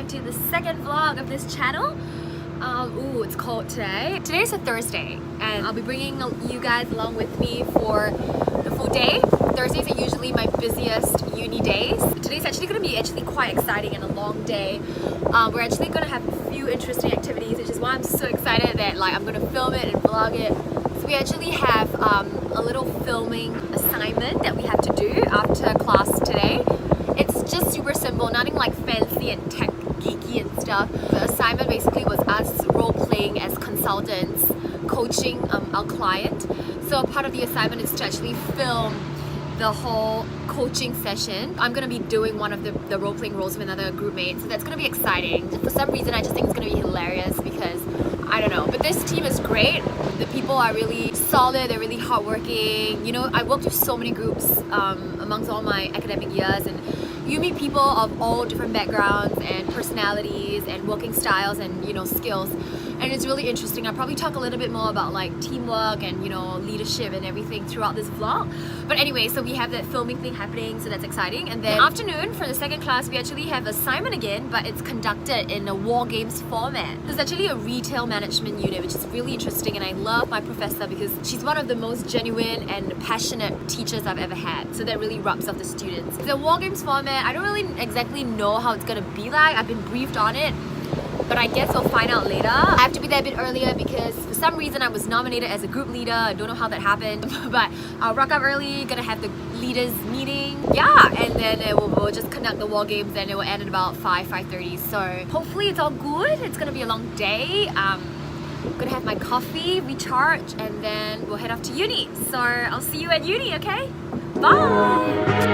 back to the second vlog of this channel. It's cold today. Today's a Thursday and I'll be bringing you guys along with me for the full day. Thursdays are usually my busiest uni days. Today's actually going to be quite exciting and a long day. We're actually going to have a few interesting activities, which is why I'm so excited that I'm going to film it and vlog it. So we actually have a little filming assignment that we have to do after class today. It's just super simple, nothing like fancy and tech geeky and stuff. The assignment basically was us role-playing as consultants, coaching our client. So part of the assignment is to actually film the whole coaching session. I'm going to be doing one of the role-playing roles with another group mate, so that's going to be exciting. For some reason I just think it's going to be hilarious because I don't know, but this team is great. The people are really solid, they're really hardworking. You know, I worked with so many groups amongst all my academic years, and you meet people of all different backgrounds and personalities and working styles and skills, and it's really interesting. I'll probably talk a little bit more about teamwork and leadership and everything throughout this vlog. But anyway, so we have that filming thing happening, so that's exciting. And then afternoon for the second class, we actually have assignment again, but it's conducted in a Wargames format. There's actually a retail management unit, which is really interesting, and I love my professor because she's one of the most genuine and passionate teachers I've ever had, so that really rubs off the students. The Wargames format, I don't really exactly know how it's gonna be like. I've been briefed on it, but I guess we'll find out later. I have to be there a bit earlier because for some reason I was nominated as a group leader. I don't know how that happened, but I'll rock up early, gonna have the leaders meeting. Yeah, and then we'll just conduct the war games and it will end at about 5:30. So hopefully it's all good. It's gonna be a long day. I'm gonna have my coffee, recharge, and then we'll head off to uni. So I'll see you at uni, okay? Bye!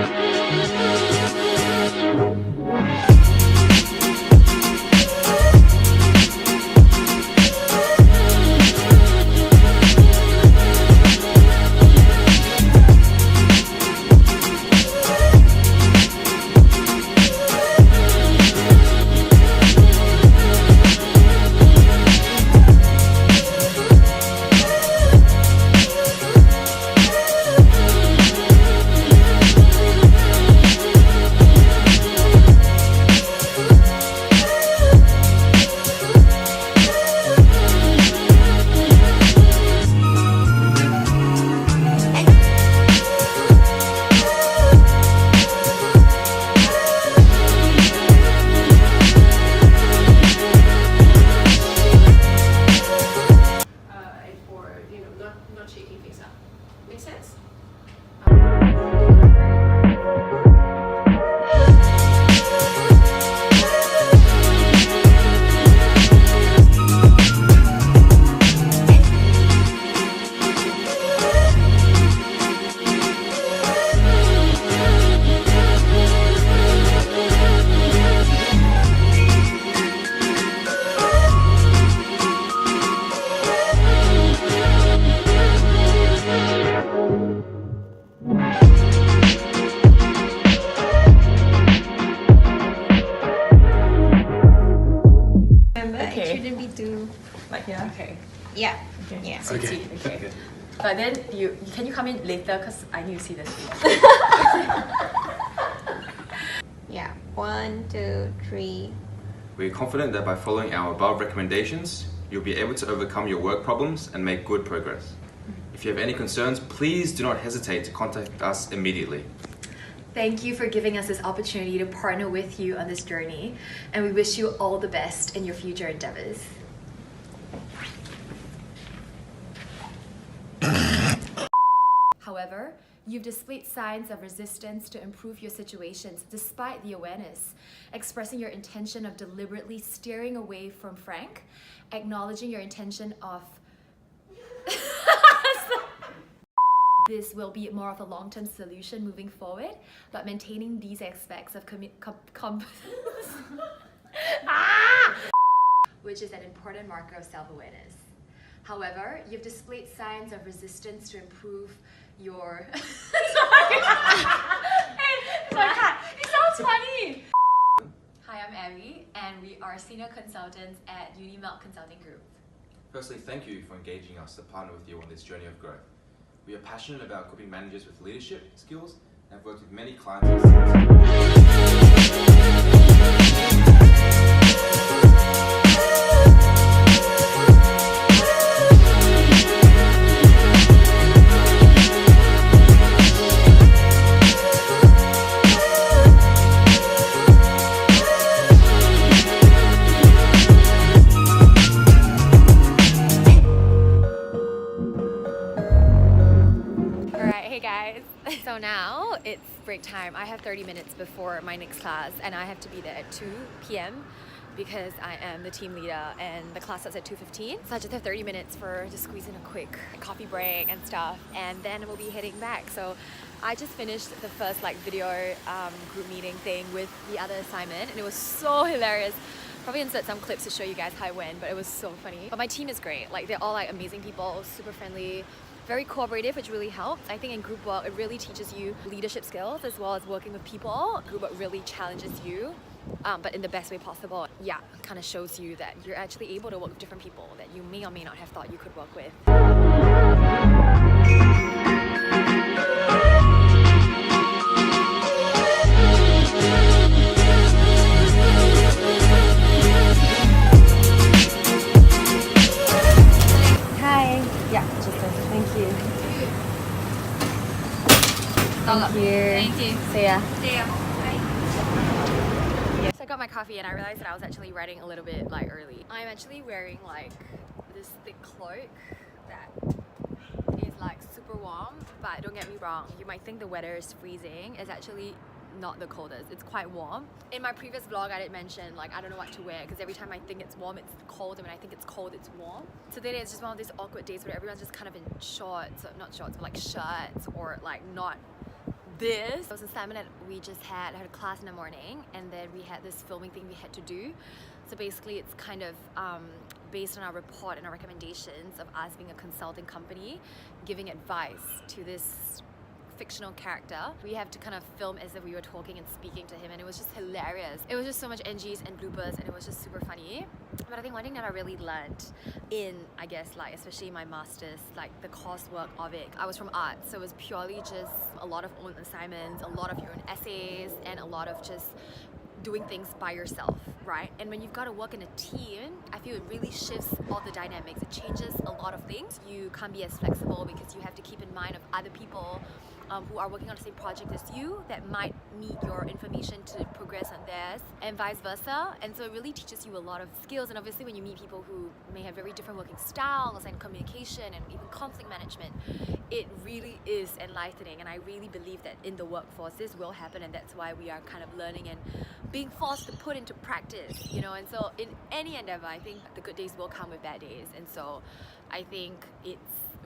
Not shaking things up. Make sense? It shouldn't be too like here? okay. Yeah. Okay. Yeah. Okay. But then can you come in later because I need to see this video. Yeah. 1, 2, 3. We are confident that by following our above recommendations, you'll be able to overcome your work problems and make good progress. If you have any concerns, please do not hesitate to contact us immediately. Thank you for giving us this opportunity to partner with you on this journey, and we wish you all the best in your future endeavors. However, you've displayed signs of resistance to improve your situations despite the awareness, expressing your intention of deliberately steering away from Frank, acknowledging your intention of this will be more of a long-term solution moving forward, but maintaining these aspects of which is an important marker of self-awareness. However, you've displayed signs of resistance to improve your... Sorry! Hey, it sounds funny! Hi, I'm Abby, and we are senior consultants at UniMelc Consulting Group. Firstly, thank you for engaging us to partner with you on this journey of growth. We are passionate about equipping managers with leadership skills and have worked with many clients. So now it's break time. I have 30 minutes before my next class and I have to be there at 2 p.m. because I am the team leader and the class starts at 2:15. So I just have 30 minutes for to squeeze in a quick coffee break and stuff, and then we'll be heading back. So I just finished the first video group meeting thing with the other assignment and it was so hilarious. Probably insert some clips to show you guys how it went, but it was so funny. But my team is great. Like, they're all like amazing people, super friendly, very cooperative, which really helps. I think in group work, it really teaches you leadership skills as well as working with people. Group work really challenges you, but in the best way possible. Yeah, kind of shows you that you're actually able to work with different people that you may or may not have thought you could work with. Thank you. See ya. See ya. So I got my coffee and I realized that I was actually writing a little bit early. I'm actually wearing this thick cloak that is super warm, but don't get me wrong, you might think the weather is freezing. It's actually not the coldest. It's quite warm. In my previous vlog I did mention I don't know what to wear because every time I think it's warm it's cold, and when I think it's cold it's warm. So today it's just one of these awkward days where everyone's just kind of in shorts, not shorts but shirts, or not this. It was an assignment that we just had. I had a class in the morning and then we had this filming thing we had to do. So basically it's kind of based on our report and our recommendations of us being a consulting company giving advice to this fictional character. We have to kind of film as if we were talking and speaking to him, and it was just hilarious. It was just so much NGs and bloopers and it was just super funny. But I think one thing that I really learned in, I guess, especially my masters, the coursework of it, I was from art, so it was purely just a lot of own assignments, a lot of your own essays, and a lot of just doing things by yourself, right? And when you've got to work in a team, I feel it really shifts all the dynamics. It changes a lot of things. You can't be as flexible because you have to keep in mind of other people who are working on the same project as you that might need your information to progress on theirs, and vice versa. And so it really teaches you a lot of skills. And obviously when you meet people who may have very different working styles and communication and even conflict management, it really is enlightening. And I really believe that in the workforce this will happen, and that's why we are kind of learning and being forced to put into practice, and so in any endeavor I think the good days will come with bad days, and so I think it's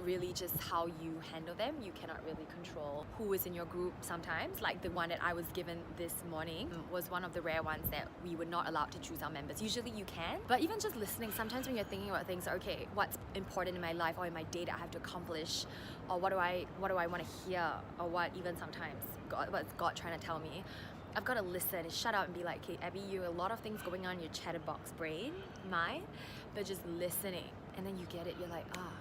really just how you handle them. You cannot really control who is in your group sometimes. The one that I was given this morning was one of the rare ones that we were not allowed to choose our members. Usually you can, but even just listening, sometimes when you're thinking about things, okay, what's important in my life or in my day that I have to accomplish, or what do I want to hear, or what even sometimes what's God trying to tell me, I've got to listen and shut up and be like, okay, Abby, you have a lot of things going on in your chatterbox brain, mind, but just listening, and then you get it, you're like, ah.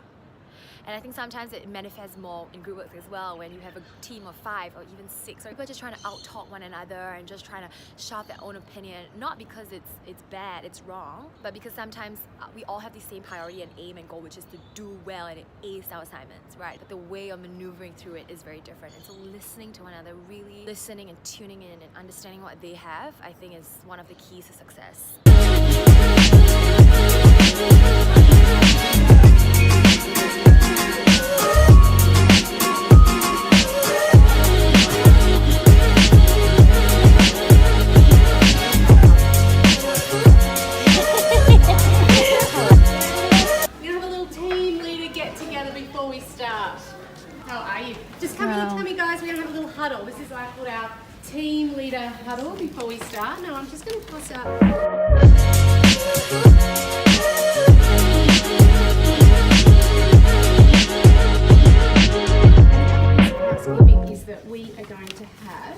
And I think sometimes it manifests more in group work as well, when you have a team of 5 or even 6, or people are just trying to out-talk one another and just trying to shout their own opinion, not because it's bad, it's wrong, but because sometimes we all have the same priority and aim and goal, which is to do well and ace our assignments, right? But the way of maneuvering through it is very different. And so listening to one another, really listening and tuning in and understanding what they have, I think is one of the keys to success. Huddle. This is called our team leader huddle before we start. Now I'm just going to pass out. Housekeeping is that we are going to have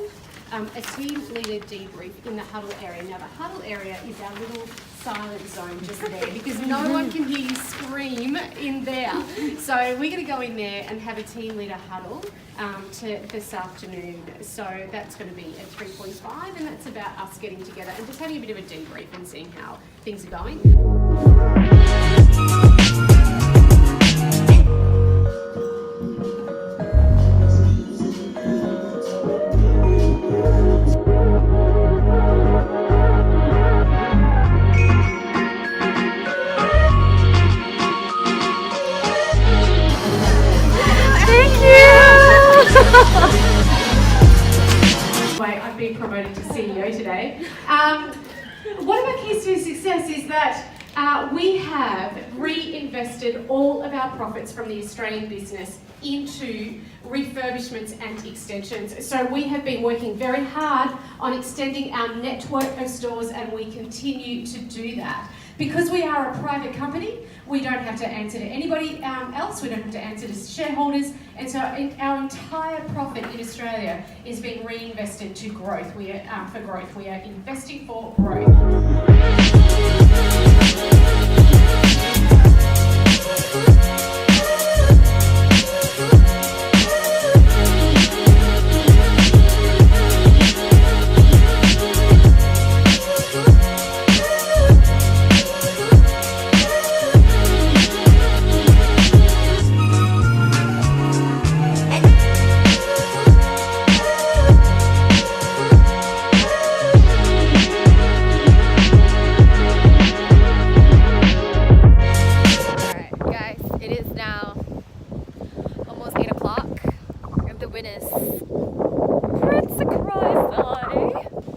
a team leader debrief in the huddle area. Now the huddle area is our little silent zone just there because no one can hear you scream in there. So we're going to go in there and have a team leader huddle to this afternoon. So that's going to be at 3:45, and that's about us getting together and just having a bit of a debrief and seeing how things are going. Thank you! promoted to CEO today. One of our keys to success is that we have reinvested all of our profits from the Australian business into refurbishments and extensions. So we have been working very hard on extending our network of stores, and we continue to do that. Because we are a private company, we don't have to answer to anybody else, we don't have to answer to shareholders, and so our entire profit in Australia is being reinvested to growth. We are for growth. We are investing for growth.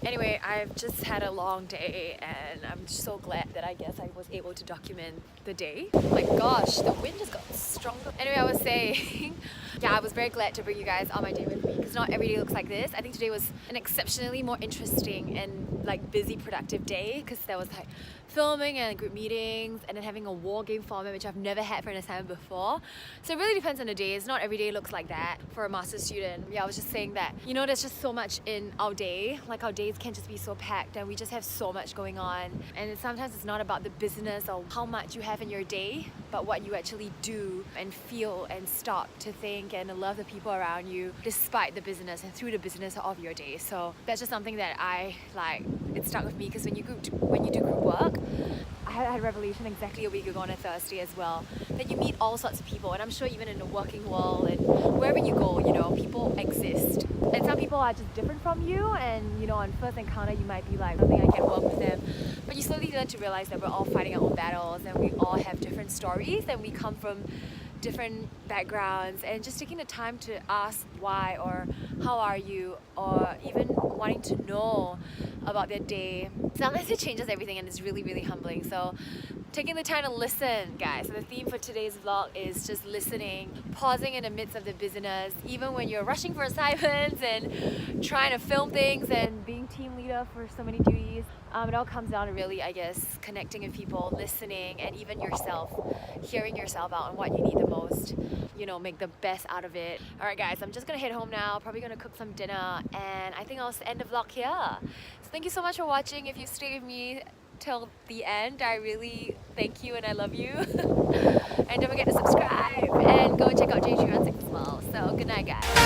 Anyway, I've just had a long day and I'm so glad that I guess I was able to document the day. Oh my gosh, the wind just got stronger. Anyway, I was saying, yeah, I was very glad to bring you guys on my day with me because not every day looks like this. I think today was an exceptionally more interesting and like busy, productive day because there was like filming and group meetings and then having a war game format which I've never had for an assignment before. So it really depends on the days. Not every day looks like that for a master's student. Yeah, I was just saying that, you know, there's just so much in our day. Like our days can just be so packed and we just have so much going on. And sometimes it's not about the business or how much you have in your day, but what you actually do and feel and stop to think and love the people around you despite the business and through the business of your day. So that's just something that I like, it stuck with me because when you do group work, I had a revelation exactly a week ago on a Thursday as well, that you meet all sorts of people, and I'm sure even in the working world and wherever you go, you know, people exist. And some people are just different from you, and you know, on first encounter you might be like, I don't think I can work with them. But you slowly learn to realize that we're all fighting our own battles and we all have different stories and we come from different backgrounds, and just taking the time to ask why or how are you, or even wanting to know about their day, sometimes it changes everything and it's really, really humbling. So taking the time to listen, guys. So the theme for today's vlog is just listening, pausing in the midst of the business, even when you're rushing for assignments and trying to film things and being team leader for so many duties. It all comes down to really, I guess, connecting with people, listening, and even yourself, hearing yourself out and what you need the most, you know, make the best out of it. Alright guys, I'm just gonna head home now, probably gonna cook some dinner, and I think I'll end the vlog here. So thank you so much for watching. If you stayed with me till the end, I really thank you and I love you. And don't forget to subscribe and go and check out J316 as well. So good night guys.